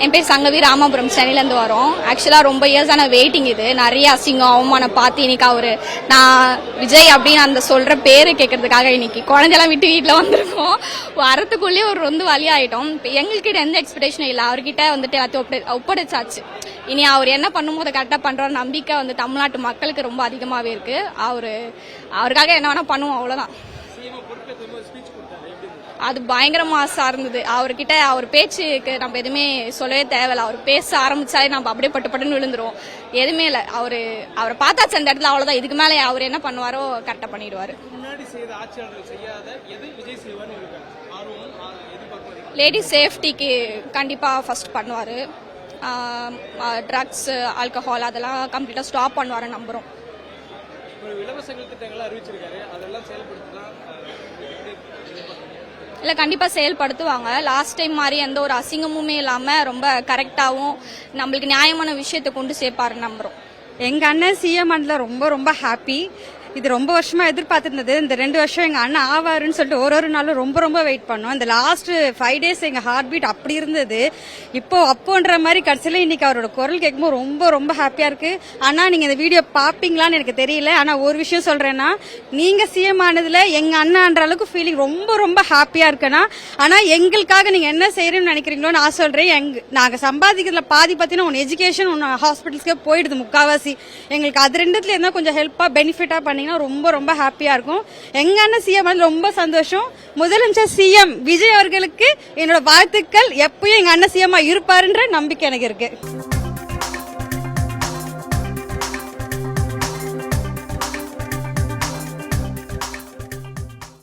என் பேர் சங்கவி, ராமாபுரம், சென்னையிலேருந்து வரோம். ஆக்சுவலாக ரொம்ப இயர்ஸான வெயிட்டிங் இது. நிறைய அசிங்கம் அவமானம் பார்த்து இன்னைக்கு நான் விஜய் அப்படின்னு அந்த சொல்கிற பேரு கேட்கறதுக்காக இன்னைக்கு குழந்தையெல்லாம் விட்டு வீட்டில் வந்திருக்கோம். வரத்துக்குள்ளேயே ஒரு ரொம்ப வழி ஆகிட்டோம். இப்போ எங்கள்கிட்ட எந்த எக்ஸ்பெக்டேஷனும் இல்லை. அவர்கிட்ட வந்துட்டு எல்லாத்தையும் ஒப்படைச்சாச்சு. இனி அவர் என்ன பண்ணும்போது கரெக்டாக பண்ணுற நம்பிக்கை தமிழ்நாட்டு மக்களுக்கு ரொம்ப அதிகமாகவே இருக்குது. அவருக்காக என்ன வேணால் பண்ணுவோம், அவ்வளோதான். அது பயங்கர மாசா இருந்தது. அவர்கிட்ட அவர் பேச்சுக்கு நம்ம எதுவுமே சொல்லவே தேவையில்ல. அவர் பேச ஆரம்பிச்சாலே நம்ம அப்படியே பட்டுன்னு விழுந்துருவோம். எதுவுமே இல்லை. அவரை பார்த்தாச்சு அந்த இடத்துல, அவ்வளவுதான். இதுக்கு மேலே அவர் என்ன பண்ணுவாரோ கரெக்டா பண்ணிடுவாரு. லேடிஸ் சேஃப்டிக்கு கண்டிப்பா ஃபர்ஸ்ட் பண்ணுவாரு. ட்ரக்ஸ், ஆல்கஹால் அதெல்லாம் கம்ப்ளீட்டா ஸ்டாப் பண்ணுவாரு நம்புறோம். இல்லை, கண்டிப்பாக செயல்படுத்துவாங்க. லாஸ்ட் டைம் மாதிரி எந்த ஒரு அசிங்கமுமே இல்லாமல் ரொம்ப கரெக்டாகவும் நம்மளுக்கு நியாயமான விஷயத்தை கொண்டு சேர்ப்பாரு நம்புறோம். எங்கள் அண்ணன் சிஎம் ஆனதுல ரொம்ப ரொம்ப ஹாப்பி. இது ரொம்ப வருஷமா எதிர்பார்த்துருந்தது. இந்த 2 வருஷம் எங்க அண்ணன் ஆவாருன்னு சொல்லிட்டு ஒரு நாளும் ரொம்ப ரொம்ப வெயிட் பண்ணோம். இந்த லாஸ்ட் 5 days எங்க ஹார்ட் பீட் அப்படி இருந்தது. அப்போன்ற மாதிரி கடைசியில இன்னைக்கு அவரோட குரல் கேட்கும்போது ரொம்ப ரொம்ப ஹாப்பியா இருக்கு. ஆனா நீங்க இந்த வீடியோ பாப்பீங்களான்னு எனக்கு தெரியல. ஆனா ஒரு விஷயம் சொல்றேன்னா, நீங்க சிஎம் ஆனதுல எங்க அண்ணான்ற அளவுக்கு ஃபீலிங் ரொம்ப ரொம்ப ஹாப்பியா இருக்குன்னா, ஆனா எங்களுக்காக நீங்க என்ன செய்யணும்னு நினைக்கிறீங்களோ நான் சொல்றேன். நாங்க சம்பாதிக்கிறதுல பாதி பார்த்தீங்கன்னா உன் எஜுகேஷன், உன் ஹாஸ்பிட்டல்ஸ்க்கே போயிடுது முக்காவாசி. எங்களுக்கு அது ரெண்டுத்துல இருந்தா கொஞ்சம் ஹெல்ப்பா பெனிஃபிட்டா பண்ணி ரொம்ப ரொம்ப ஹாப்பியா இருக்கும். எங்க அண்ணன் சிஎம் ரொம்ப சந்தோஷம். முதலமைச்சர் சிஎம் விஜய் அவர்களுக்கு என்னோட வாழ்த்துக்கள். எப்பயும் எங்க அண்ணன் சிஎம் இருப்பாருன்ற நம்பிக்கை எனக்கு இருக்கு.